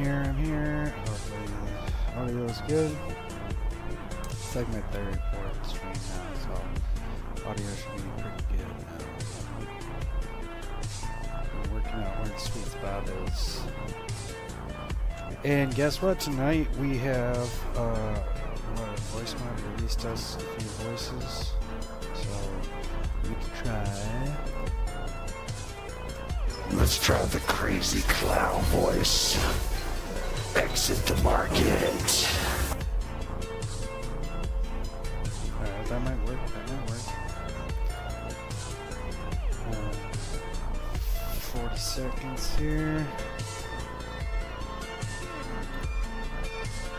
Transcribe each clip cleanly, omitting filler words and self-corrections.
I'm here. Hopefully audio is good. It's like my third or fourth stream now, so audio should be pretty good now. I'm working out where the sweet spot is. And guess what? Tonight we have voice mod released us a few voices, so we can try. Let's try the crazy clown voice. Exit the market. Alright, that might work. 40 seconds here.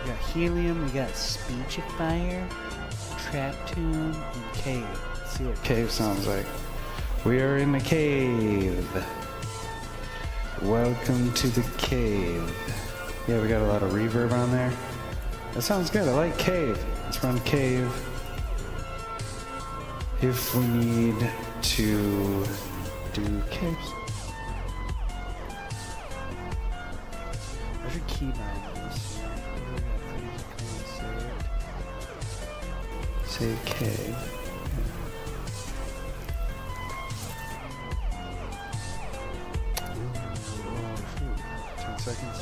We got Helium, we got Speechifier, Trap Tune, and Cave. Let's see what Cave sounds like. We are in the cave. Welcome to the cave. Yeah, we got a lot of reverb on there. That sounds good. I like Cave. Let's run Cave. If we need to do caves. There's your keybind for this. Save Cave. Seconds.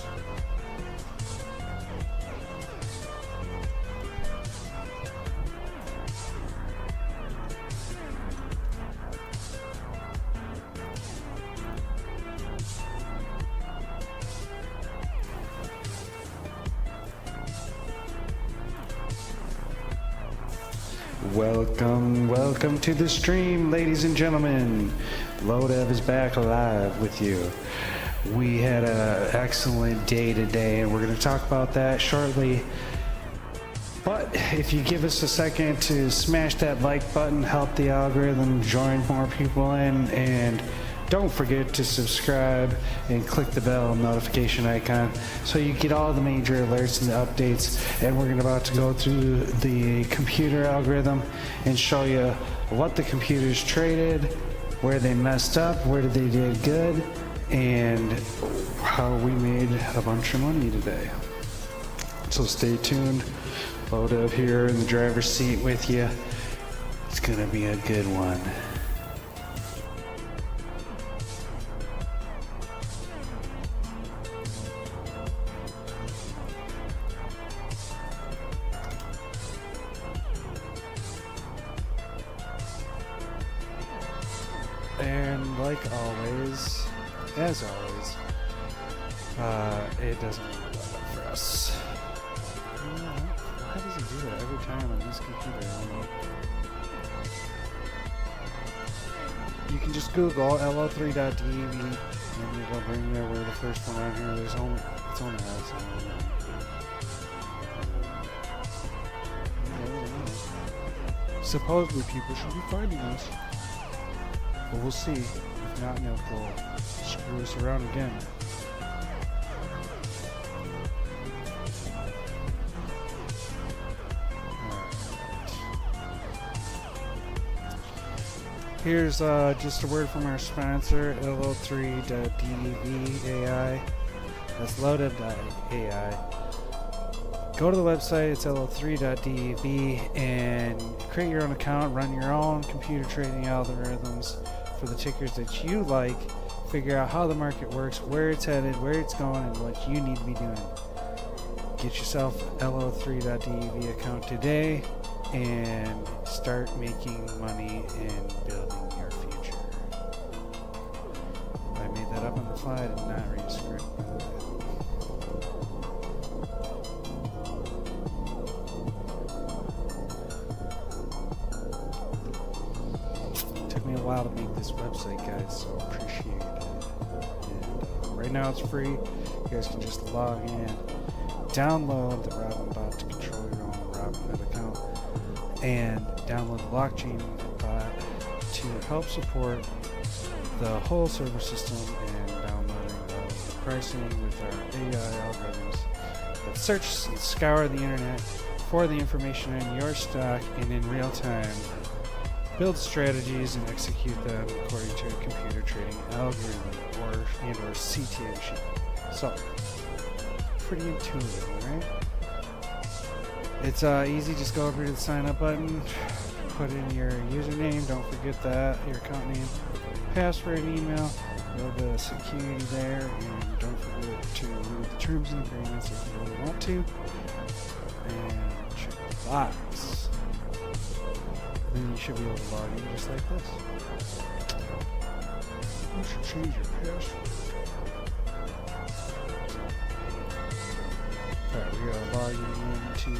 Welcome to the stream, ladies and gentlemen. Lodev is back live with you. We had an excellent day today, and we're going to talk about that shortly. But if you give us a second to smash that like button, help the algorithm, join more people in, and don't forget to subscribe and click the bell notification icon so you get all the major alerts and the updates. And we're about to go through the computer algorithm and show you what the computers traded, where they messed up, where they did good, and how we made a bunch of money today. So stay tuned. Lodev here in the driver's seat with you. It's gonna be a good one. And like always, as always, it doesn't work out for us. How does it do that every time on this computer? You can just Google lo3.dev and it'll bring you over the first one on here. It's only us. Supposedly people should be finding us. But we'll see. If not, they'll screw us around again. Here's just a word from our sponsor, lo3.dev AI. That's lodev.ai. Go to the website, it's lo3.dev, and create your own account, run your own computer trading algorithms for the tickers that you like, figure out how the market works, where it's headed, where it's going, and what you need to be doing. Get yourself an lo3.dev account today and start making money and building your future. I made that up on the fly, I did not read a script. Took me a while to make this website, guys, so appreciate it. And right now it's free. You guys can just log in, download the Robin bot to control your own Robinhood account, and download the blockchain bot to help support the whole server system and downloading the pricing with our AI algorithms that search and scour the internet for the information in your stock and in real time build strategies and execute them according to a computer trading algorithm or CTA sheet. So pretty intuitive, right? It's easy. Just go over to the sign up button, put in your username. Don't forget that, your account name, password, and email. Go to security there, and don't forget to read the terms and agreements if you really want to. And check the box. Then you should be able to log in just like this. You should change your password. Alright, we are logging into the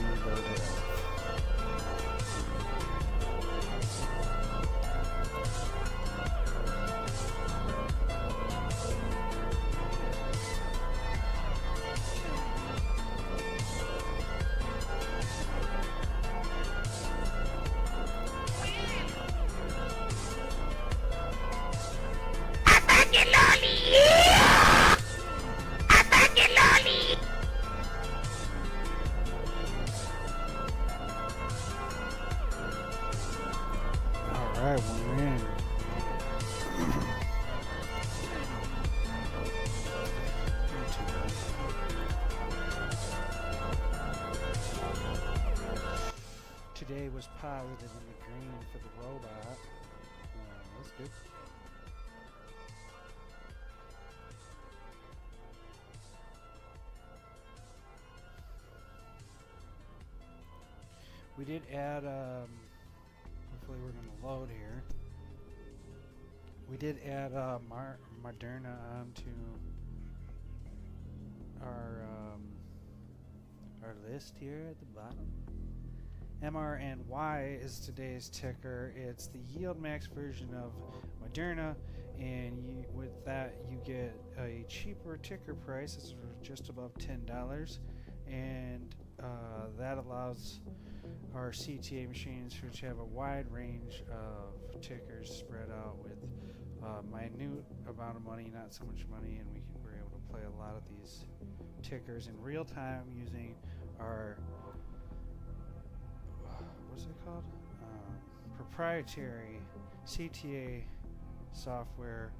Alright, we're in. Today was positive in the green for the robot. That's good. We did add, hopefully we're going to load here. We did add Moderna onto our list here at the bottom. MRNY is today's ticker. It's the yield max version of Moderna, and with that you get a cheaper ticker price. It's just above $10, and that allows our CTA machines, which have a wide range of tickers spread out with minute amount of money, not so much money, and we're able to play a lot of these tickers in real time using our what's it called? Proprietary CTA software,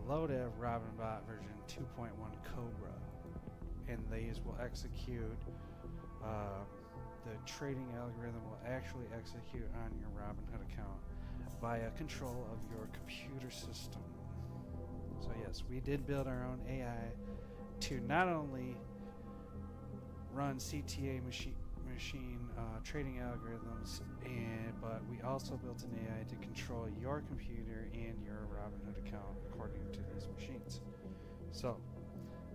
LowDev Robinbot version 2.1 Cobra, and these will execute. The trading algorithm will actually execute on your Robinhood account via control of your computer system. So yes, we did build our own AI to not only run CTA machine trading algorithms, but we also built an AI to control your computer and your Robinhood account according to these machines. So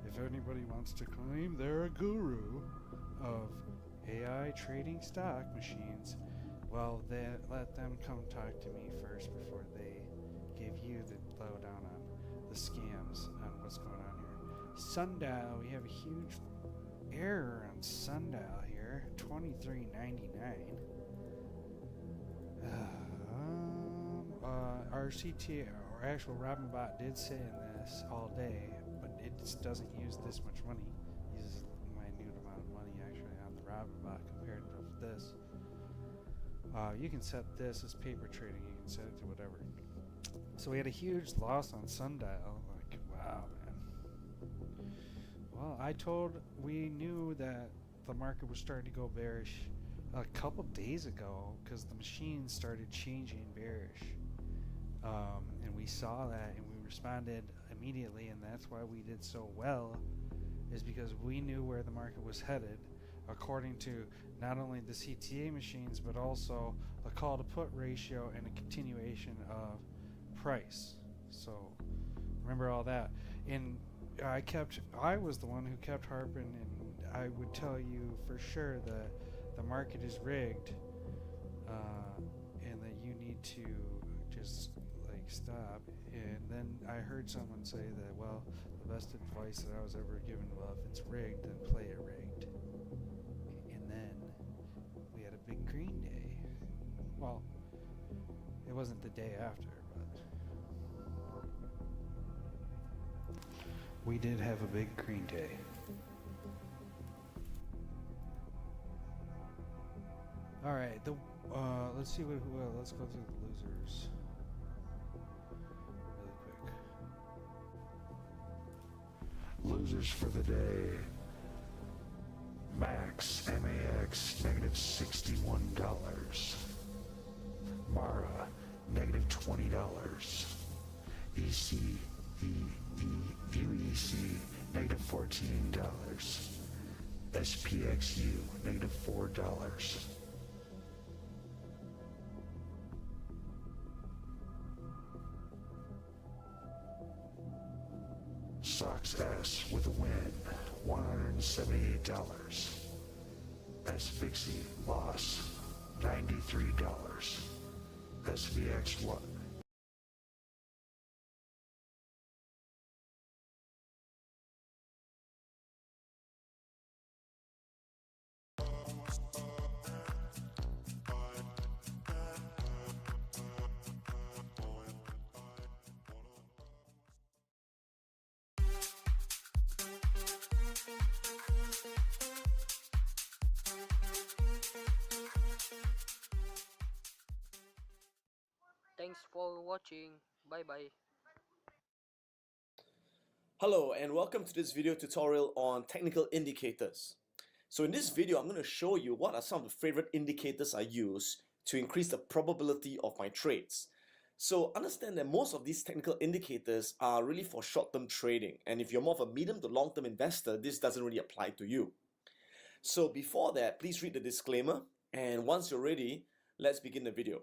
if anybody wants to claim they're a guru of AI trading stock machines, well, let them come talk to me first before they give you the lowdown on the scams on what's going on here. Sundial, we have a huge error on Sundial here, 23.99. Our CTA, our actual Robinbot, did sit in this all day, but it just doesn't use this much money. It uses a minute amount of money actually on the Robinbot compared to this. You can set this as paper trading. You can set it to whatever. So we had a huge loss on Sundial. Like, wow, man. Well, we knew that the market was starting to go bearish a couple days ago because the machines started changing bearish. And we saw that and we responded immediately, and that's why we did so well, is because we knew where the market was headed according to not only the CTA machines but also a call to put ratio and a continuation of price. So remember all that. And I was the one who kept harping, and I would tell you for sure that the market is rigged, and that you need to just stop. And then I heard someone say that, well, the best advice that I was ever given, well, if it's rigged, then play it rigged. And then we had a big green day. Well, it wasn't the day after, but we did have a big green day. All right, let's see let's go through the losers really quick. Losers for the day. Max, MAX, negative $61. Mara, negative $20. EC, UEC, negative $14. SPXU, negative $4. SOXS with a win, $178. SVXY loss, $93. SVXY. Thanks for watching. Bye bye. Hello and welcome to this video tutorial on technical indicators. So in this video I'm going to show you what are some of the favorite indicators I use to increase the probability of my trades. So understand that most of these technical indicators are really for short-term trading, and if you're more of a medium to long-term investor, this doesn't really apply to you. So before that, please read the disclaimer, and once you're ready, let's begin the video.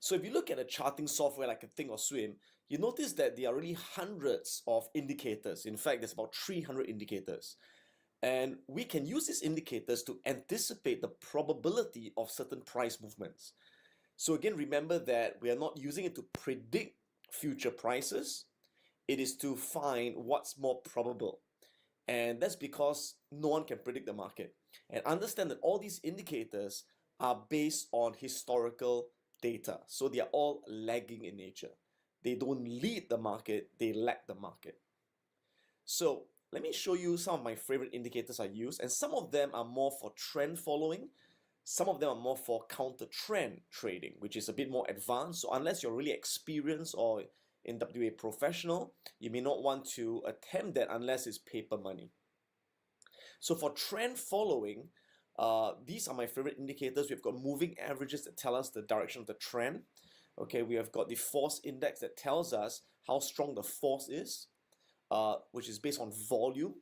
So if you look at a charting software like a Thinkorswim, you notice that there are really hundreds of indicators. In fact, there's about 300 indicators. And we can use these indicators to anticipate the probability of certain price movements. So again, remember that we are not using it to predict future prices. It is to find what's more probable. And that's because no one can predict the market. And understand that all these indicators are based on historical data. So they are all lagging in nature. They don't lead the market, they lag the market. So let me show you some of my favorite indicators I use, and some of them are more for trend following. Some of them are more for counter trend trading, which is a bit more advanced. So unless you're really experienced or in WA professional, you may not want to attempt that unless it's paper money. So for trend following, these are my favorite indicators. We've got moving averages that tell us the direction of the trend. Okay, we have got the force index that tells us how strong the force is, which is based on volume,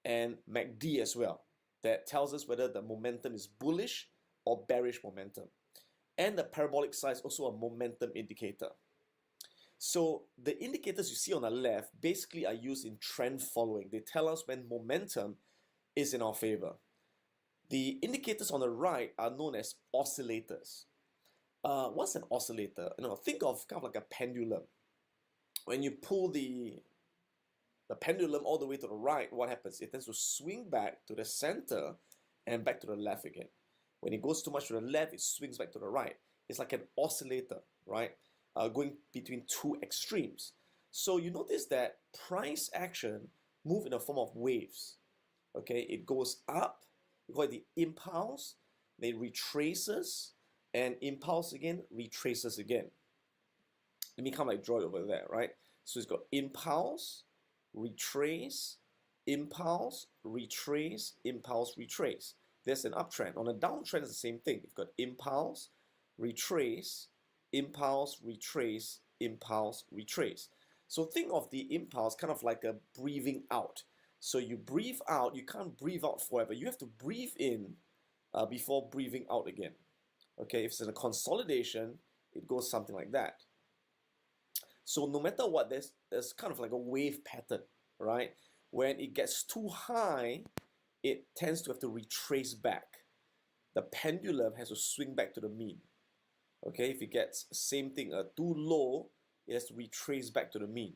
and MACD as well, that tells us whether the momentum is bullish or bearish momentum. And the parabolic size, also a momentum indicator. So the indicators you see on the left basically are used in trend following. They tell us when momentum is in our favor. The indicators on the right are known as oscillators. What's an oscillator? Think of kind of like a pendulum. When you pull the pendulum all the way to the right, what happens? It tends to swing back to the center and back to the left again. When it goes too much to the left, it swings back to the right. It's like an oscillator, right? Going between two extremes. So you notice that price action move in the form of waves. Okay, it goes up, we call it the impulse, then it retraces, and impulse again, retraces again. Let me kind of like draw it over there, right? So it's got impulse, retrace, impulse, retrace, impulse, retrace. There's an uptrend. On a downtrend, it's the same thing. You've got impulse, retrace, impulse, retrace, impulse, retrace. So think of the impulse kind of like a breathing out. So you breathe out, you can't breathe out forever. You have to breathe in before breathing out again. Okay, if it's in a consolidation, it goes something like that. So no matter what, there's kind of like a wave pattern, right? When it gets too high, it tends to have to retrace back. The pendulum has to swing back to the mean. Okay, if it gets same thing, too low, it has to retrace back to the mean.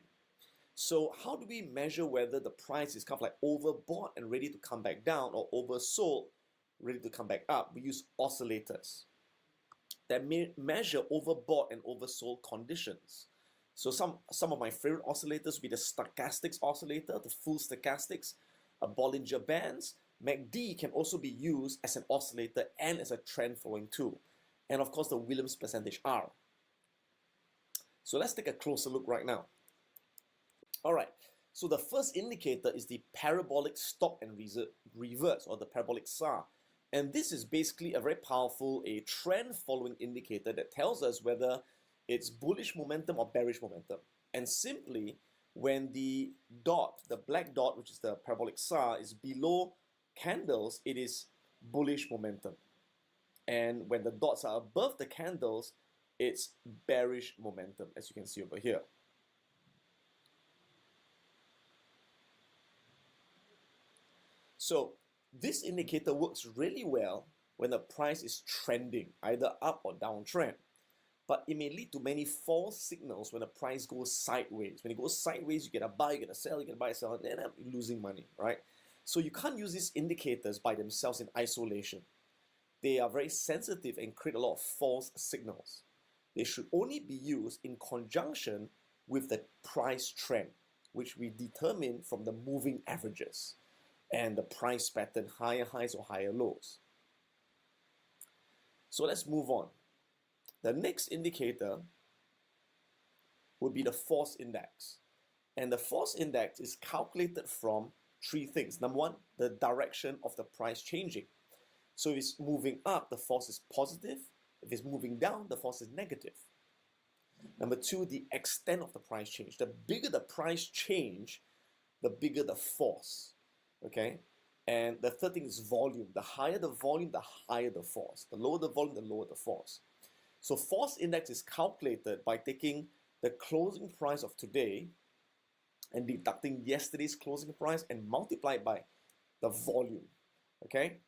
So how do we measure whether the price is kind of like overbought and ready to come back down, or oversold, ready to come back up? We use oscillators that measure overbought and oversold conditions. So some of my favorite oscillators would be the stochastics oscillator, the full stochastics, Bollinger Bands. MACD can also be used as an oscillator and as a trend following tool. And of course the Williams percentage R. So let's take a closer look right now. Alright, So the first indicator is the parabolic stop and reverse, or the parabolic SAR. And this is basically a very powerful, a trend following indicator that tells us whether it's bullish momentum or bearish momentum. And simply, when the dot, the black dot, which is the parabolic SAR, is below candles, it is bullish momentum. And when the dots are above the candles, it's bearish momentum, as you can see over here. So this indicator works really well when the price is trending, either up or downtrend. But it may lead to many false signals when the price goes sideways. When it goes sideways, you get a buy, you get a sell, you get a buy, sell, and then end up losing money, right? So you can't use these indicators by themselves in isolation. They are very sensitive and create a lot of false signals. They should only be used in conjunction with the price trend, which we determine from the moving averages and the price pattern, higher highs or higher lows. So let's move on. The next indicator would be the force index. And the force index is calculated from three things. Number one, the direction of the price changing. So if it's moving up, the force is positive. If it's moving down, the force is negative. Number two, the extent of the price change. The bigger the price change, the bigger the force. Okay, and the third thing is volume. The higher the volume, the higher the force. The lower the volume, the lower the force. So force index is calculated by taking the closing price of today and deducting yesterday's closing price and multiply it by the volume. Okay,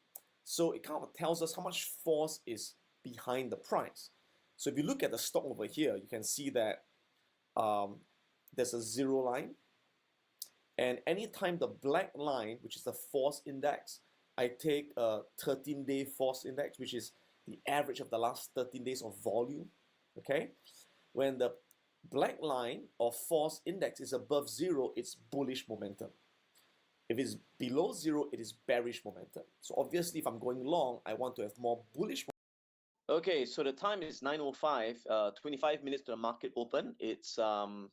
so it kind of tells us how much force is behind the price. So if you look at the stock over here, you can see that there's a zero line. And anytime the black line, which is the force index, I take a 13-day force index, which is the average of the last 13 days of volume, okay? When the black line of force index is above zero, it's bullish momentum. If it's below zero, it is bearish momentum. So obviously, if I'm going long, I want to have more bullish momentum. Okay, so the time is 9:05, 25 minutes to the market open. It's 10th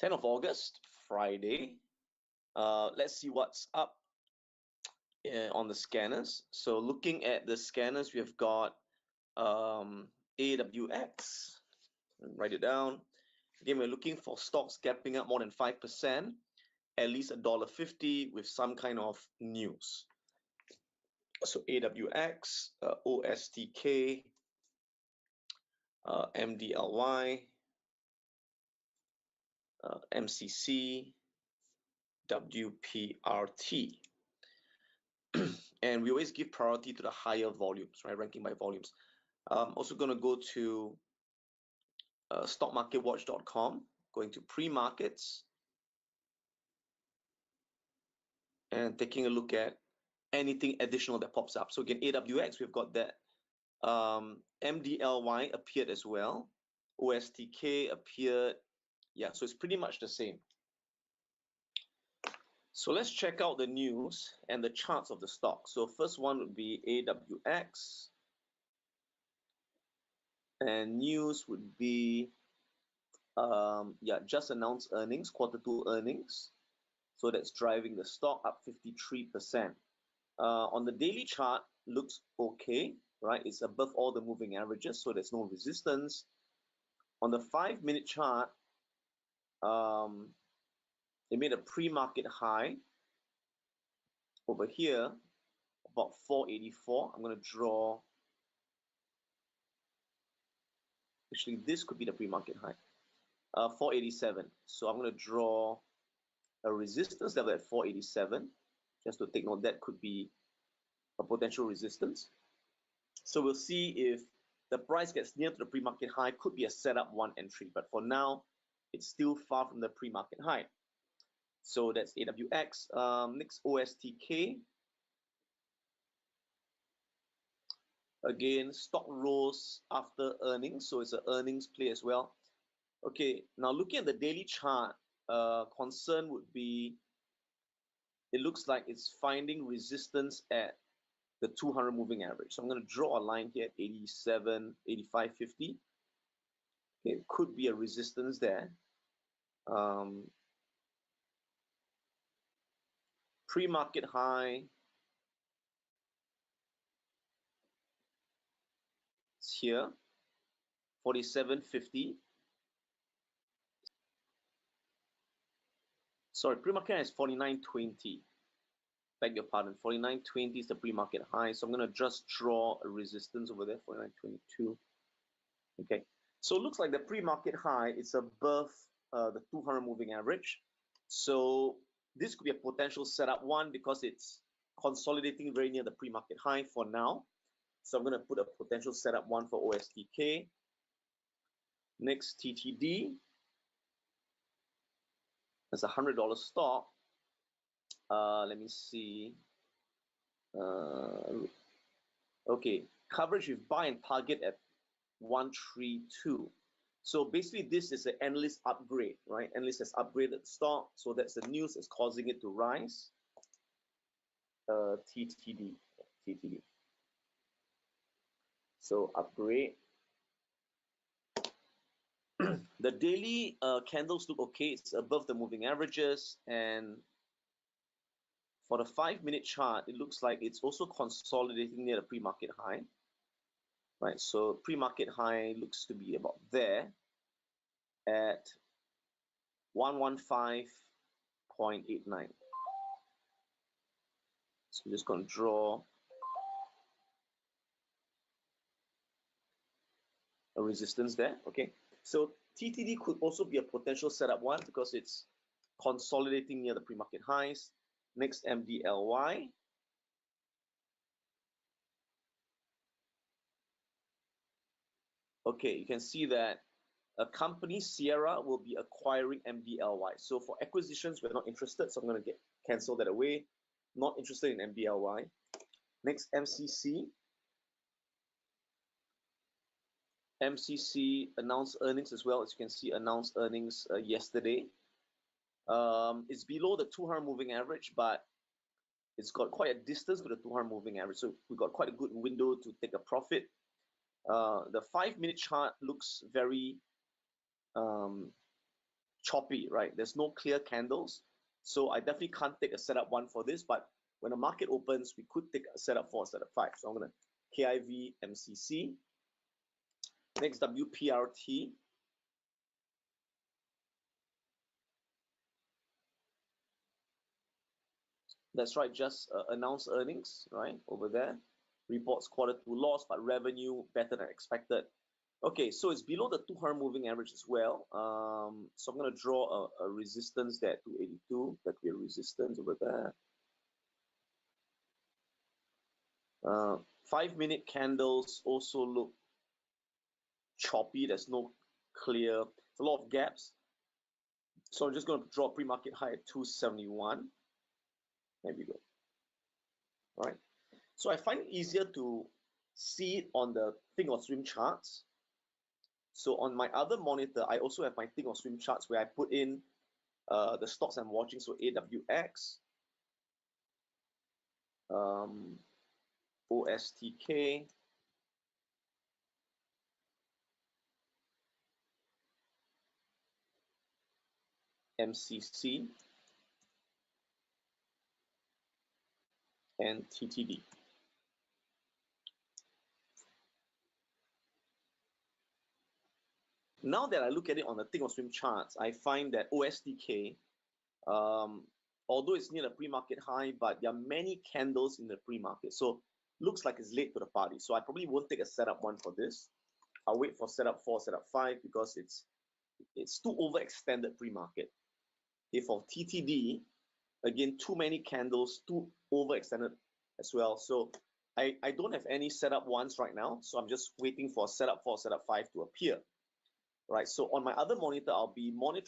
of August, Friday. Let's see what's up on the scanners. So looking at the scanners, we have got AWX. Write it down. Again, we're looking for stocks gapping up more than 5%, at least $1.50 with some kind of news. So AWX, OSTK, MDLY, MCC, WPRT. And we always give priority to the higher volumes, right? Ranking by volumes. I'm also going to go to stockmarketwatch.com, going to pre-markets, and taking a look at anything additional that pops up. So again, AWX, we've got that. MDLY appeared as well. OSTK appeared. Yeah, so it's pretty much the same. So let's check out the news and the charts of the stock. So first one would be AWX. And news would be, just announced earnings, Q2 earnings. So that's driving the stock up 53%. On the daily chart, looks okay, right? It's above all the moving averages, so there's no resistance. On the 5-minute chart, it made a pre-market high over here, about 484. I'm going to draw, actually this could be the pre-market high, 487. So I'm going to draw a resistance level at 487, just to take note that could be a potential resistance. So we'll see if the price gets near to the pre-market high, could be a setup one entry, but for now, it's still far from the pre-market high. So that's AWX. Next, OSTK. Again, stock rose after earnings, so it's an earnings play as well. Okay, now looking at the daily chart, concern would be, it looks like it's finding resistance at the 200 moving average. So I'm going to draw a line here at 87, 85, 50. Okay, it could be a resistance there. pre-market high. It's here, 47.50. Sorry, pre-market high is 49.20. Beg your pardon, 49.20 is the pre-market high. So I'm going to just draw a resistance over there, 49.22. Okay, so it looks like the pre-market high is above the 200 moving average. So this could be a potential setup one because it's consolidating very near the pre-market high for now. So I'm going to put a potential setup one for OSTK. Next, TTD. That's a $100 stock. Let me see. Okay, coverage with buy and target at 132. So basically, this is an analyst upgrade, right? Analyst has upgraded the stock, so that's the news that's causing it to rise. TTD. So upgrade. The daily candles look okay. It's above the moving averages, and for the 5-minute chart, it looks like it's also consolidating near the pre-market high. Right, so pre-market high looks to be about there at 115.89. So we're just going to draw a resistance there. Okay, so TTD could also be a potential setup one because it's consolidating near the pre-market highs. Next, MDLY. Okay, you can see that a company, Sierra, will be acquiring MDLY. So for acquisitions, we're not interested, so I'm going to cancel that away. Not interested in MDLY. Next, MCC. MCC announced earnings as well. As you can see, announced earnings yesterday. It's below the 200 moving average, but it's got quite a distance to the 200 moving average. So we got quite a good window to take a profit. The 5-minute chart looks very choppy, right? There's no clear candles. So I definitely can't take a setup one for this, but when the market opens, we could take a setup four, setup five. So I'm going to KIV MCC. Next, WPRT. That's right, just announced earnings, right, over there. Reports Q2 loss, but revenue better than expected. Okay, so it's below the 200 moving average as well. So I'm going to draw a resistance there, 282. That could be a resistance over there. 5-minute candles also look choppy. There's no clear, it's a lot of gaps. So I'm just going to draw a pre-market high at 271. There we go. All right. So I find it easier to see it on the Thinkorswim charts. So on my other monitor, I also have my Thinkorswim charts where I put in the stocks I'm watching. So AWX, OSTK, MCC, and TTD. Now that I look at it on the Thinkorswim charts, I find that OSTK, although it's near the pre-market high, but there are many candles in the pre-market. So looks like it's late to the party. So I probably won't take a setup one for this. I'll wait for setup 4, setup 5 because it's too overextended pre-market. Okay, for TTD, again, too many candles, too overextended as well. So I don't have any setup ones right now. So I'm just waiting for setup 4, setup 5 to appear. Right, so on my other monitor, I'll be monitoring